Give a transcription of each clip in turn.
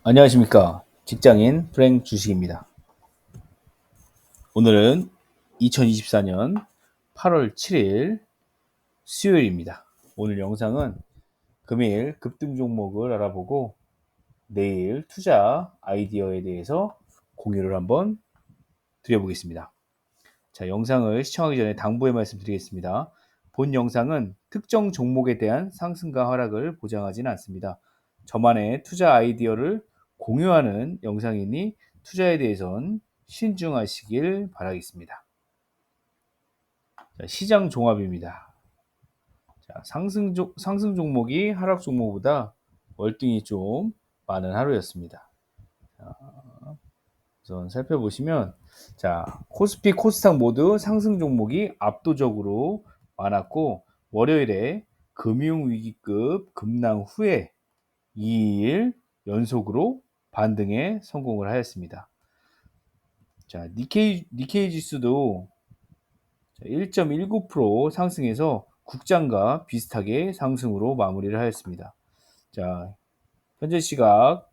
안녕하십니까. 직장인 프랭 주식입니다. 오늘은 2024년 8월 7일 수요일입니다. 오늘 영상은 금일 급등 종목을 알아보고 내일 투자 아이디어에 대해서 공유를 한번 드려보겠습니다. 자, 영상을 시청하기 전에 당부의 말씀 드리겠습니다. 본 영상은 특정 종목에 대한 상승과 하락을 보장하지는 않습니다. 저만의 투자 아이디어를 공유하는 영상이니 투자에 대해선 신중하시길 바라겠습니다. 자, 시장 종합입니다. 자, 상승 종목이 하락 종목보다 월등히 좀 많은 하루였습니다. 자, 우선 살펴보시면 자, 코스피, 코스닥 모두 상승 종목이 압도적으로 많았고 월요일에 금융위기급 급락 후에 2일 연속으로 반등에 성공을 하였습니다. 자, 니케이 지수도 1.19% 상승해서 국장과 비슷하게 상승으로 마무리를 하였습니다. 자, 현재 시각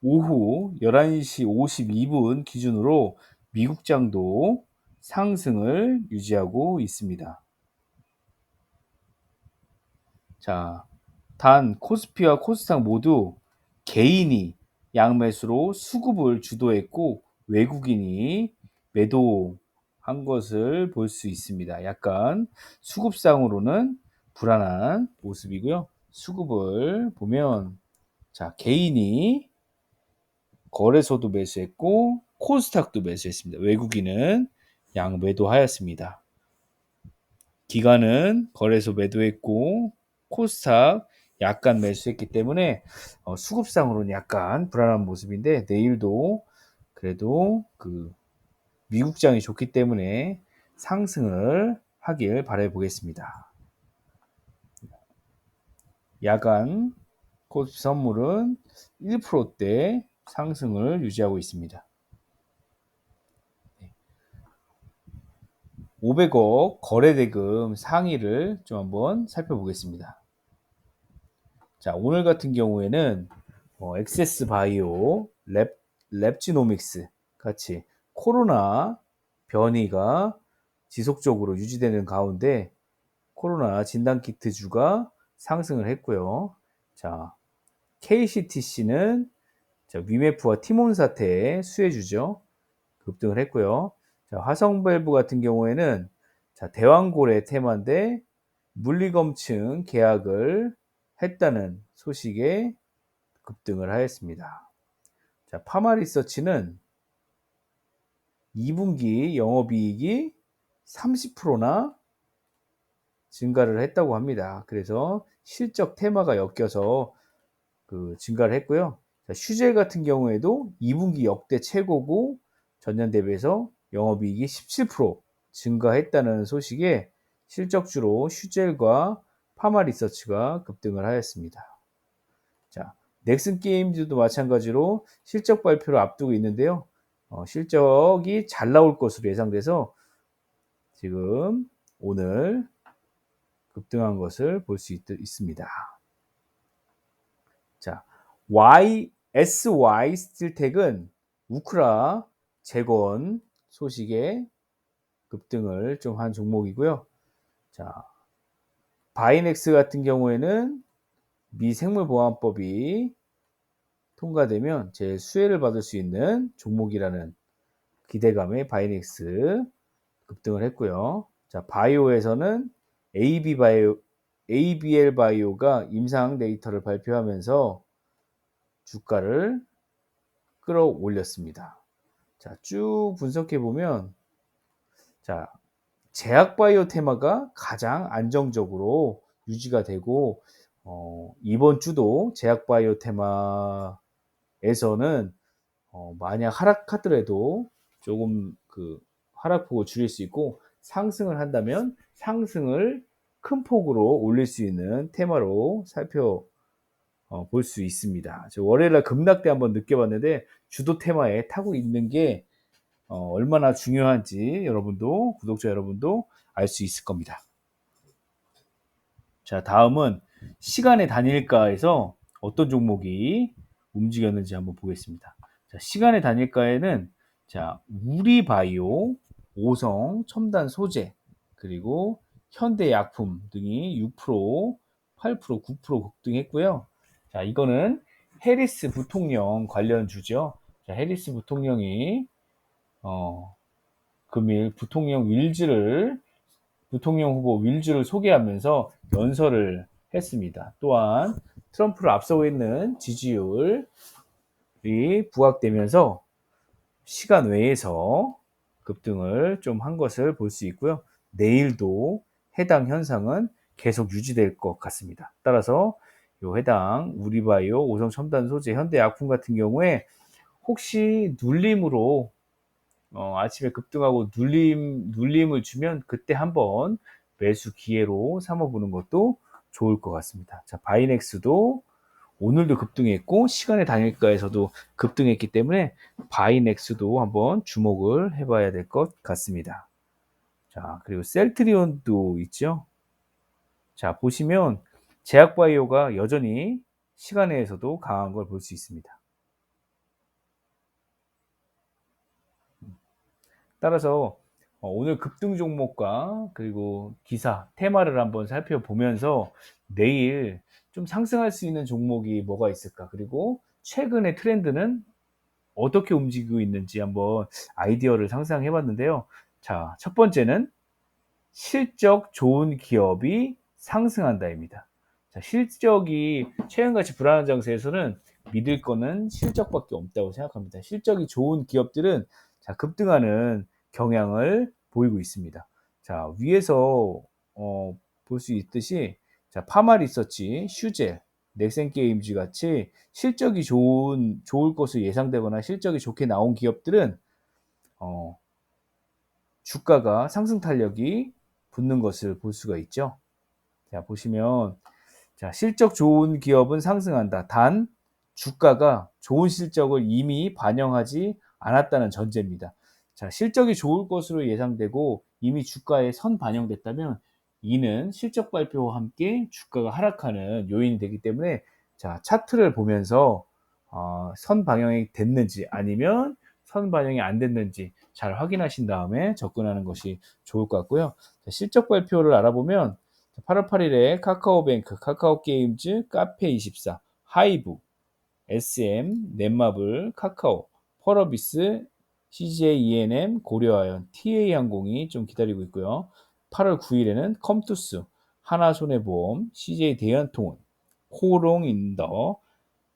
오후 11시 52분 기준으로 미국장도 상승을 유지하고 있습니다. 자, 단 코스피와 코스닥 모두 개인이 양매수로 수급을 주도했고 외국인이 매도한 것을 볼 수 있습니다. 약간 수급상으로는 불안한 모습이고요. 수급을 보면 자, 개인이 거래소도 매수했고 코스닥도 매수했습니다. 외국인은 양매도하였습니다. 기관은 거래소 매도했고 코스닥 약간 매수했기 때문에 수급상으로는 약간 불안한 모습인데 내일도 그래도 그 미국장이 좋기 때문에 상승을 하길 바라보겠습니다. 야간 코스피 선물은 1%대 상승을 유지하고 있습니다. 500억 거래대금 상위를 좀 한번 살펴보겠습니다. 자, 오늘 같은 경우에는 엑세스 바이오, 랩지노믹스 같이 코로나 변이가 지속적으로 유지되는 가운데 코로나 진단키트주가 상승을 했고요. 자, KCTC는 위메프와 티몬 사태의 수혜주죠. 급등을 했고요. 자, 화성밸브 같은 경우에는 자, 대왕고래 테마인데 물리검증 계약을 했다는 소식에 급등을 하였습니다. 자, 파마리서치는 2분기 영업이익이 30%나 증가를 했다고 합니다. 그래서 실적 테마가 엮여서 증가를 했고요. 자, 슈젤 같은 경우에도 2분기 역대 최고고 전년 대비해서 영업이익이 17% 증가했다는 소식에 실적주로 슈젤과 파마리서치가 급등을 하였습니다. 자, 넥슨 게임즈도 마찬가지로 실적 발표를 앞두고 있는데요. 실적이 잘 나올 것으로 예상돼서 지금 오늘 급등한 것을 볼 수 있습니다. 자, SY 스틸텍은 우크라 재건 소식에 급등을 좀 한 종목이고요. 자, 바이넥스 같은 경우에는 미 생물보안법이 통과되면 제 수혜를 받을 수 있는 종목이라는 기대감에 바이넥스 급등을 했고요. 자, 바이오에서는 ABL 바이오가 임상 데이터를 발표하면서 주가를 끌어올렸습니다. 자, 쭉 분석해 보면 자, 제약바이오 테마가 가장 안정적으로 유지가 되고 이번 주도 제약바이오 테마에서는 만약 하락하더라도 조금 하락폭을 줄일 수 있고 상승을 한다면 상승을 큰 폭으로 올릴 수 있는 테마로 볼 수 있습니다. 저 월요일날 급락대 한번 느껴봤는데 주도 테마에 타고 있는 게 얼마나 중요한지 여러분도 구독자 여러분도 알 수 있을 겁니다. 자, 다음은 시간의 단일가에서 어떤 종목이 움직였는지 한번 보겠습니다. 자, 시간의 단일가에는 자, 우리바이오, 오성, 첨단 소재, 그리고 현대약품 등이 6%, 8%, 9% 급등했고요. 자, 이거는 해리스 부통령 관련 주죠. 자, 해리스 부통령이 금일 부통령 후보 윌즈를 소개하면서 연설을 했습니다. 또한 트럼프를 앞서고 있는 지지율이 부각되면서 시간 외에서 급등을 좀 한 것을 볼 수 있고요. 내일도 해당 현상은 계속 유지될 것 같습니다. 따라서 해당 우리바이오, 오성첨단 소재, 현대약품 같은 경우에 혹시 눌림으로 아침에 급등하고 눌림을 주면 그때 한번 매수 기회로 삼아보는 것도 좋을 것 같습니다. 자, 바이넥스도 오늘도 급등했고 시간의 단일가에서도 급등했기 때문에 바이넥스도 한번 주목을 해봐야 될 것 같습니다. 자, 그리고 셀트리온도 있죠. 자, 보시면 제약바이오가 여전히 시간외에서도 강한 걸 볼 수 있습니다. 따라서 오늘 급등 종목과 그리고 기사, 테마를 한번 살펴보면서 내일 좀 상승할 수 있는 종목이 뭐가 있을까? 그리고 최근의 트렌드는 어떻게 움직이고 있는지 한번 아이디어를 상상해 봤는데요. 자, 첫 번째는 실적 좋은 기업이 상승한다입니다. 자, 실적이 최근같이 불안한 장세에서는 믿을 거는 실적밖에 없다고 생각합니다. 실적이 좋은 기업들은 자, 급등하는 경향을 보이고 있습니다. 자, 위에서 볼 수 있듯이 자, 파마리서치, 슈젤, 넥센게임즈 같이 실적이 좋을 것으로 예상되거나 실적이 좋게 나온 기업들은 주가가 상승 탄력이 붙는 것을 볼 수가 있죠. 자, 보시면 자, 실적 좋은 기업은 상승한다. 단 주가가 좋은 실적을 이미 반영하지 않았다는 전제입니다. 자, 실적이 좋을 것으로 예상되고 이미 주가에 선 반영됐다면 이는 실적 발표와 함께 주가가 하락하는 요인이 되기 때문에 자, 차트를 보면서 선 반영이 됐는지 아니면 선 반영이 안 됐는지 잘 확인하신 다음에 접근하는 것이 좋을 것 같고요. 자, 실적 발표를 알아보면 8월 8일에 카카오뱅크, 카카오게임즈, 카페24, 하이브, SM, 넷마블, 카카오, 펄어비스, CJ 고려아연, TA항공이 좀 기다리고 있고요. 8월 9일에는 컴투스, 하나손해보험, CJ대한통운, 코롱인더,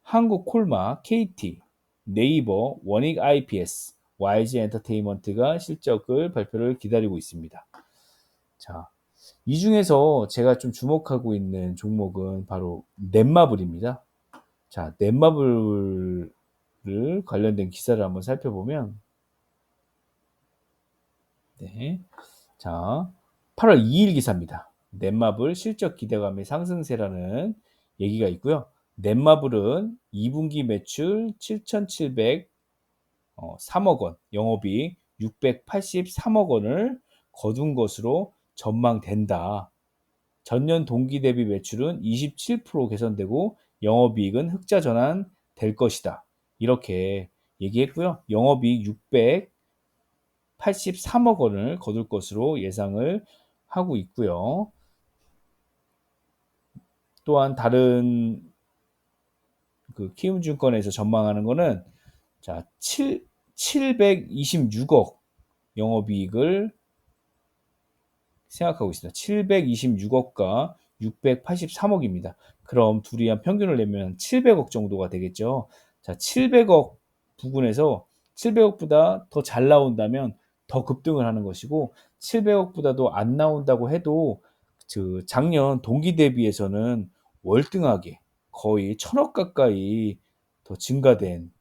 한국콜마, KT, 네이버, 원익IPS, YG엔터테인먼트가 실적을 발표를 기다리고 있습니다. 자, 이 중에서 제가 좀 주목하고 있는 종목은 바로 넷마블입니다. 자, 넷마블을 관련된 기사를 한번 살펴보면, 네. 자, 8월 2일 기사입니다. 넷마블 실적 기대감의 상승세라는 얘기가 있고요. 넷마블은 2분기 매출 7,703억 원, 영업이익 683억 원을 거둔 것으로 전망된다. 전년 동기 대비 매출은 27% 개선되고 영업이익은 흑자 전환될 것이다. 이렇게 얘기했고요. 영업이익 683억 원을 거둘 것으로 예상을 하고 있고요. 또한 다른 키움증권에서 전망하는 거는 자, 726억 영업이익을 생각하고 있습니다. 726억과 683억입니다. 그럼 둘이 한 평균을 내면 700억 정도가 되겠죠. 자, 700억 부근에서 700억보다 더 잘 나온다면 더 급등을 하는 것이고 700억보다도 안 나온다고 해도 작년 동기 대비해서는 월등하게 거의 1000억 가까이 더 증가된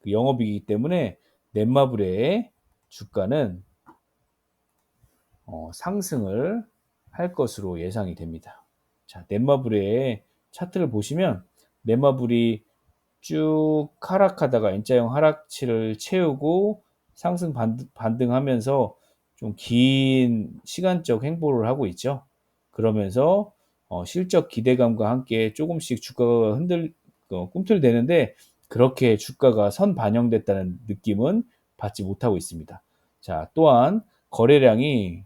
영업이기 때문에 넷마블의 주가는 상승을 할 것으로 예상이 됩니다. 자, 넷마블의 차트를 보시면 넷마블이 쭉 하락하다가 N자형 하락치를 채우고 상승 반등하면서 좀 긴 시간적 행보를 하고 있죠. 그러면서 실적 기대감과 함께 조금씩 주가가 꿈틀대는데 그렇게 주가가 선반영됐다는 느낌은 받지 못하고 있습니다. 자, 또한 거래량이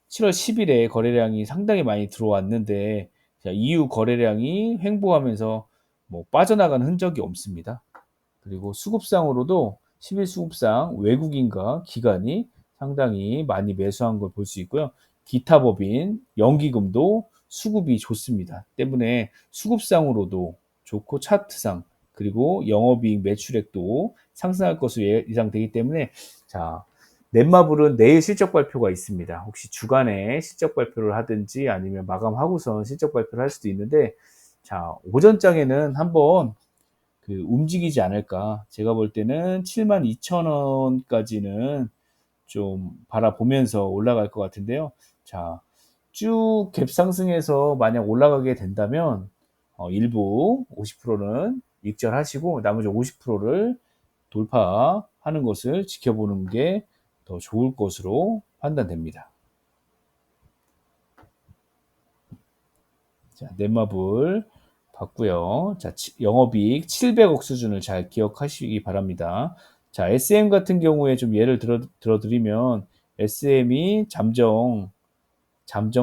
7월 10일에 거래량이 상당히 많이 들어왔는데 자, 이후 거래량이 횡보하면서 뭐 빠져나간 흔적이 없습니다. 그리고 수급상으로도 10일 수급상 외국인과 기관이 상당히 많이 매수한 걸 볼 수 있고요. 기타 법인, 연기금도 수급이 좋습니다. 때문에 수급상으로도 좋고 차트상 그리고 영업이익 매출액도 상승할 것으로 예상되기 때문에 자, 넷마블은 내일 실적 발표가 있습니다. 혹시 주간에 실적 발표를 하든지 아니면 마감하고선 실적 발표를 할 수도 있는데 자, 오전장에는 한번 움직이지 않을까. 제가 볼 때는 72,000원까지는 좀 바라보면서 올라갈 것 같은데요. 자, 쭉 갭 상승해서 만약 올라가게 된다면 일부 50%는 익절하시고 나머지 50%를 돌파하는 것을 지켜보는 게 더 좋을 것으로 판단됩니다. 자, 넷마블 봤고요. 자, 영업이익 700억 수준을 잘 기억하시기 바랍니다. 자, SM 같은 경우에 좀 예를 들어드리면 SM이 잠정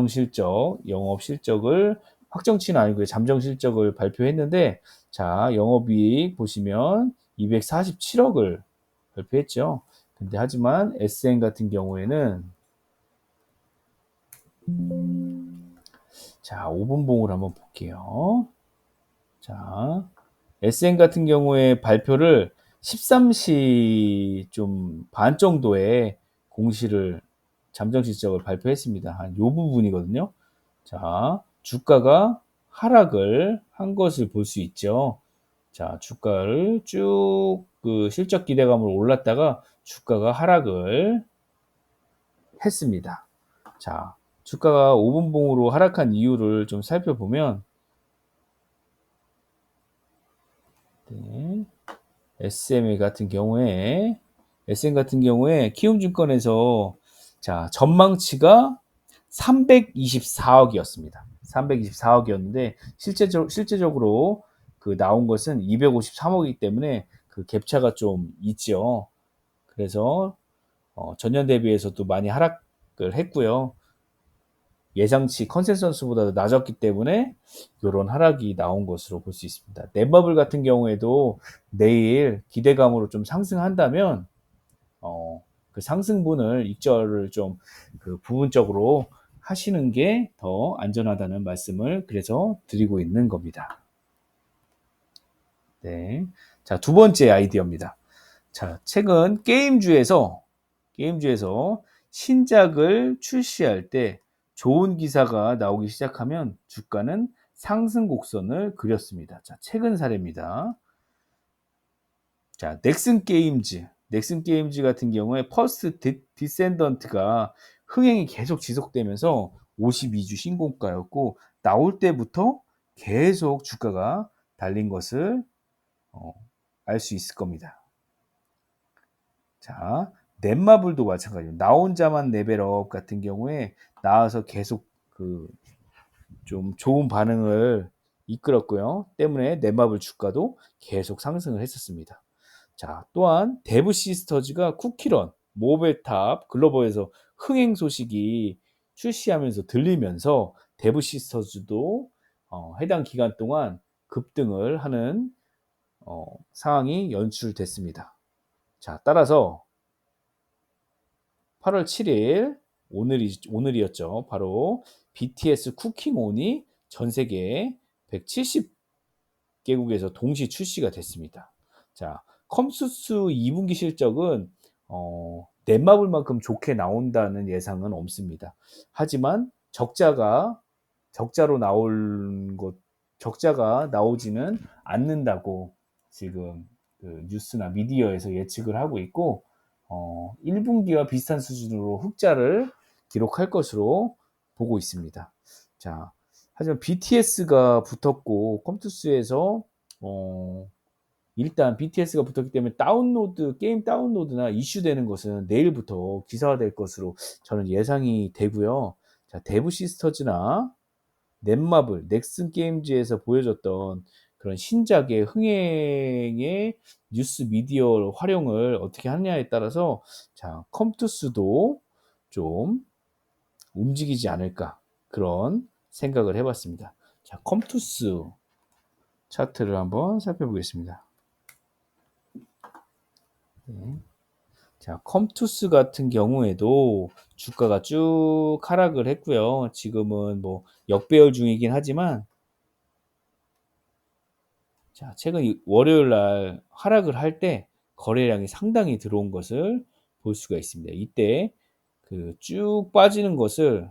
실적, 영업 실적을 확정치는 아니고요. 잠정 실적을 발표했는데 자, 영업이익 보시면 247억을 발표했죠. 근데 하지만 SM 같은 경우에는 자, 5분봉을 한번 볼게요. 자, SM 같은 경우에 발표를 13시 좀 반 정도에 공시를 잠정 실적을 발표했습니다. 한 요 부분이거든요. 자, 주가가 하락을 한 것을 볼 수 있죠. 자, 주가를 쭉 실적 기대감으로 올랐다가 주가가 하락을 했습니다. 자, 주가가 5분봉으로 하락한 이유를 좀 살펴보면 네, SM 같은 경우에 키움증권에서 자, 전망치가 324억이었습니다. 324억이었는데 실제적으로 나온 것은 253억이기 때문에 그 갭차가 좀 있죠. 그래서 전년 대비해서도 많이 하락을 했고요. 예상치 컨센서스보다 낮았기 때문에 이런 하락이 나온 것으로 볼 수 있습니다. 넷마블 같은 경우에도 내일 기대감으로 좀 상승한다면 그 상승분을 익절을 좀 부분적으로 하시는 게 더 안전하다는 말씀을 그래서 드리고 있는 겁니다. 네. 자, 두 번째 아이디어입니다. 자, 최근 게임주에서 신작을 출시할 때 좋은 기사가 나오기 시작하면 주가는 상승 곡선을 그렸습니다. 자, 최근 사례입니다. 자, 넥슨 게임즈 같은 경우에 퍼스트 디센던트가 흥행이 계속 지속되면서 52주 신고가였고 나올 때부터 계속 주가가 달린 것을 알 수 있을 겁니다. 자, 넷마블도 마찬가지예요. 나 혼자만 레벨업 같은 경우에 나와서 계속 좀 좋은 반응을 이끌었고요. 때문에 넷마블 주가도 계속 상승을 했었습니다. 자, 또한 데브 시스터즈가 쿠키런, 모베탑, 글로벌에서 흥행 소식이 출시하면서 들리면서 데브 시스터즈도 해당 기간 동안 급등을 하는 상황이 연출됐습니다. 자, 따라서 8월 7일 오늘이었죠. 바로 BTS 쿠킹온이 전 세계 170개국에서 동시 출시가 됐습니다. 자, 컴수스 2분기 실적은 넷마블만큼 좋게 나온다는 예상은 없습니다. 하지만 적자가 나오지는 않는다고 지금 뉴스나 미디어에서 예측을 하고 있고 1분기와 비슷한 수준으로 흑자를 기록할 것으로 보고 있습니다. 자, 하지만 BTS가 붙었고 컴투스에서 일단 BTS가 붙었기 때문에 게임 다운로드나 이슈되는 것은 내일부터 기사화될 것으로 저는 예상이 되고요. 자, 데브 시스터즈나 넷마블, 넥슨 게임즈에서 보여줬던 그런 신작의 흥행의 뉴스 미디어 활용을 어떻게 하느냐에 따라서 자, 컴투스도 좀 움직이지 않을까 그런 생각을 해봤습니다. 자, 컴투스 차트를 한번 살펴보겠습니다. 네. 자, 컴투스 같은 경우에도 주가가 쭉 하락을 했고요. 지금은 뭐 역배열 중이긴 하지만 자, 최근 월요일 날 하락을 할 때 거래량이 상당히 들어온 것을 볼 수가 있습니다. 이때 그 쭉 빠지는 것을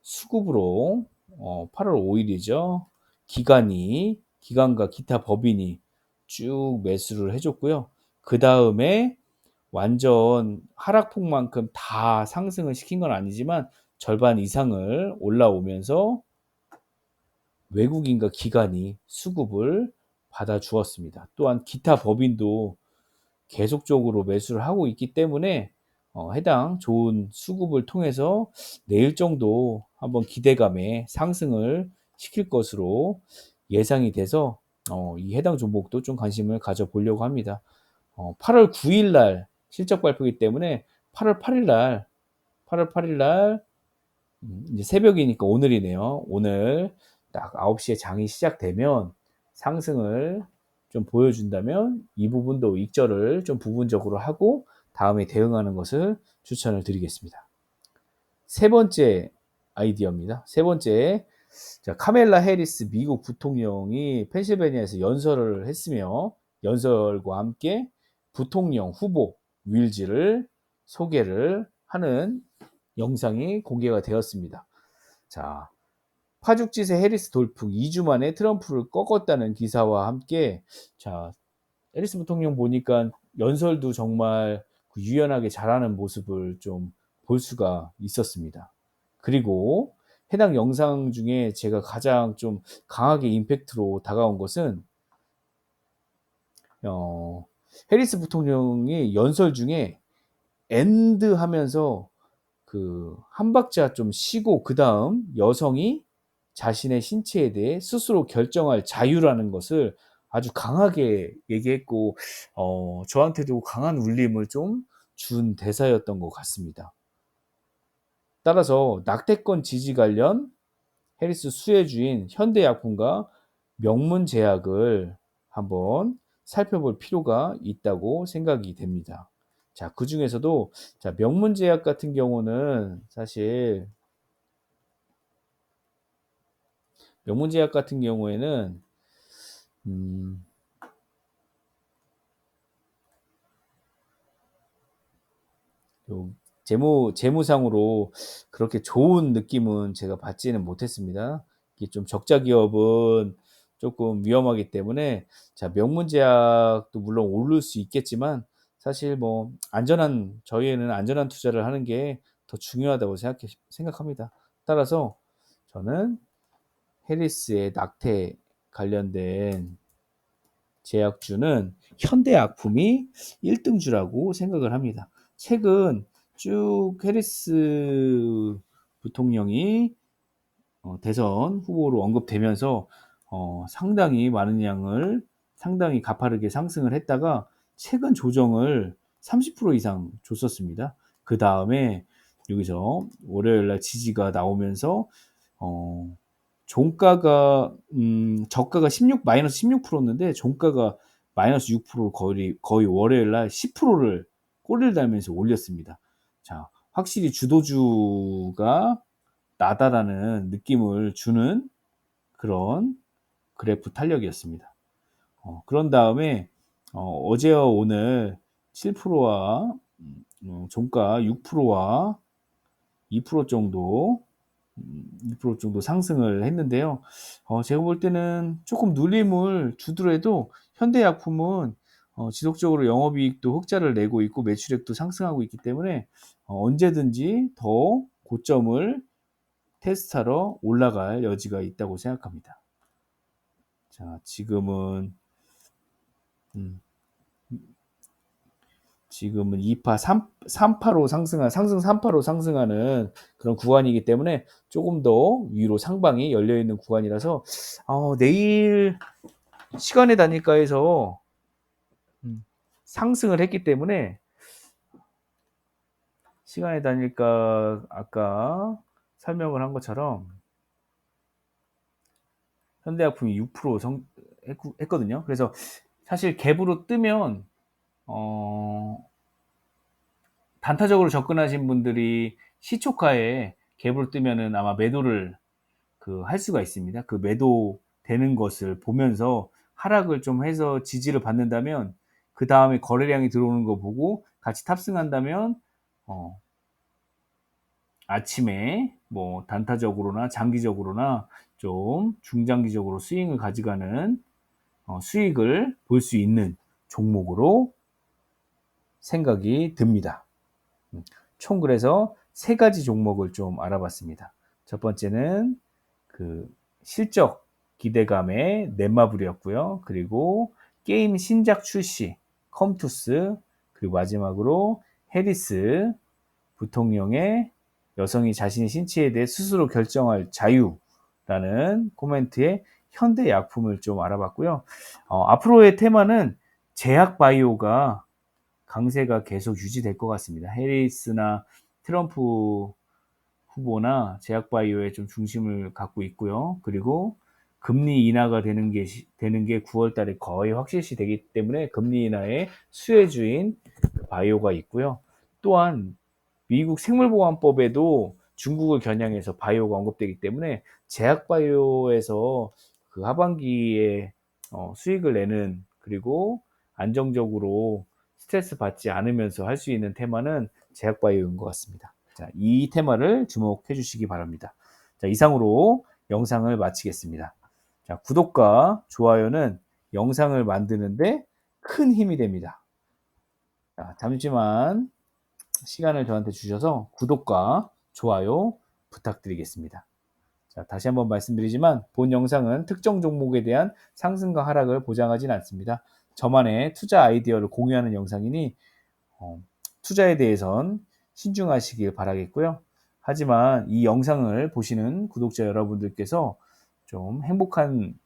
수급으로 8월 5일이죠. 기관과 기타 법인이 쭉 매수를 해줬고요. 그 다음에 완전 하락폭만큼 다 상승을 시킨 건 아니지만 절반 이상을 올라오면서 외국인과 기관이 수급을 받아 주었습니다. 또한 기타 법인도 계속적으로 매수를 하고 있기 때문에 해당 좋은 수급을 통해서 내일 정도 한번 기대감에 상승을 시킬 것으로 예상이 돼서 이 해당 종목도 좀 관심을 가져보려고 합니다. 8월 9일 날 실적 발표이기 때문에 8월 8일 날 이제 새벽이니까 오늘이네요. 오늘 딱 9시에 장이 시작되면 상승을 좀 보여준다면 이 부분도 익절을 좀 부분적으로 하고 다음에 대응하는 것을 추천을 드리겠습니다. 세 번째 아이디어입니다. 세 번째, 자, 카멜라 해리스 미국 부통령이 펜실베니아에서 연설을 했으며 연설과 함께 부통령 후보 윌지를 소개를 하는 영상이 공개가 되었습니다. 자, 파죽지세 해리스 돌풍 2주 만에 트럼프를 꺾었다는 기사와 함께 자, 해리스 부통령 보니까 연설도 정말 유연하게 잘하는 모습을 좀 볼 수가 있었습니다. 그리고 해당 영상 중에 제가 가장 좀 강하게 임팩트로 다가온 것은 해리스 부통령이 연설 중에 엔드 하면서 그 한 박자 좀 쉬고 그 다음 여성이 자신의 신체에 대해 스스로 결정할 자유라는 것을 아주 강하게 얘기했고 저한테도 강한 울림을 좀 준 대사였던 것 같습니다. 따라서 낙태권 지지 관련 해리스 수혜주인 현대약품과 명문제약을 한번 살펴볼 필요가 있다고 생각이 됩니다. 자, 그 중에서도 자, 명문제약 같은 경우는 사실 명문제약 같은 경우에는 재무상으로 그렇게 좋은 느낌은 제가 받지는 못했습니다. 이게 좀 적자 기업은 조금 위험하기 때문에 자, 명문제약도 물론 오를 수 있겠지만 사실 뭐 저희에는 안전한 투자를 하는 게 더 중요하다고 생각합니다. 따라서 저는 해리스의 낙태 관련된 제약주는 현대약품이 1등주라고 생각을 합니다. 최근 쭉 해리스 부통령이 대선 후보로 언급되면서 상당히 많은 양을 상당히 가파르게 상승을 했다가 최근 조정을 30% 이상 줬었습니다. 그 다음에 여기서 월요일날 지지가 나오면서 종가가 저가가 마이너스 16%였는데 종가가 마이너스 6% 거의 월요일날 10%를 꼬리를 달면서 올렸습니다. 자, 확실히 주도주가 나다라는 느낌을 주는 그런 그래프 탄력이었습니다. 그런 다음에 어제와 오늘 7%와 종가 6%와 2% 정도 2% 정도 상승을 했는데요. 제가 볼 때는 조금 눌림을 주더라도 현대약품은 지속적으로 영업이익도 흑자를 내고 있고 매출액도 상승하고 있기 때문에 언제든지 더 고점을 테스트하러 올라갈 여지가 있다고 생각합니다. 자, 지금은 2파, 3파로 상승 3파로 상승하는 그런 구간이기 때문에 조금 더 위로 상방이 열려 있는 구간이라서 내일 시간의 단일가에서 상승을 했기 때문에 시간의 단일가 아까 설명을 한 것처럼 현대약품이 6% 했거든요. 그래서 사실 갭으로 뜨면 단타적으로 접근하신 분들이 시초가에 갭으로 뜨면은 아마 매도를 할 수가 있습니다. 그 매도 되는 것을 보면서 하락을 좀 해서 지지를 받는다면 그 다음에 거래량이 들어오는 거 보고 같이 탑승한다면 아침에 뭐 단타적으로나 장기적으로나 좀 중장기적으로 스윙을 가져가는 수익을 볼 수 있는 종목으로 생각이 듭니다. 총 그래서 세 가지 종목을 좀 알아봤습니다. 첫 번째는 실적 기대감의 넷마블이었고요. 그리고 게임 신작 출시 컴투스, 그리고 마지막으로 해리스 부통령의 여성이 자신의 신체에 대해 스스로 결정할 자유라는 코멘트에 현대약품을 좀 알아봤고요. 앞으로의 테마는 제약바이오가 강세가 계속 유지될 것 같습니다. 해리스나 트럼프 후보나 제약바이오에 좀 중심을 갖고 있고요. 그리고 금리 인하가 되는 게 9월 달에 거의 확실시 되기 때문에 금리 인하의 수혜주인 바이오가 있고요. 또한 미국 생물보안법에도 중국을 겨냥해서 바이오가 언급되기 때문에 제약바이오에서 하반기에 수익을 내는, 그리고 안정적으로 스트레스 받지 않으면서 할 수 있는 테마는 제약바이오인 것 같습니다. 자, 이 테마를 주목해 주시기 바랍니다. 자, 이상으로 영상을 마치겠습니다. 자, 구독과 좋아요는 영상을 만드는데 큰 힘이 됩니다. 자, 잠시만 시간을 저한테 주셔서 구독과 좋아요 부탁드리겠습니다. 자, 다시 한번 말씀드리지만 본 영상은 특정 종목에 대한 상승과 하락을 보장하진 않습니다. 저만의 투자 아이디어를 공유하는 영상이니 투자에 대해선 신중하시길 바라겠고요. 하지만 이 영상을 보시는 구독자 여러분들께서 좀 행복한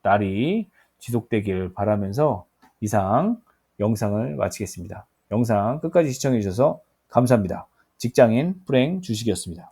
날이 지속되길 바라면서 이상 영상을 마치겠습니다. 영상 끝까지 시청해 주셔서 감사합니다. 직장인 불행 주식이었습니다.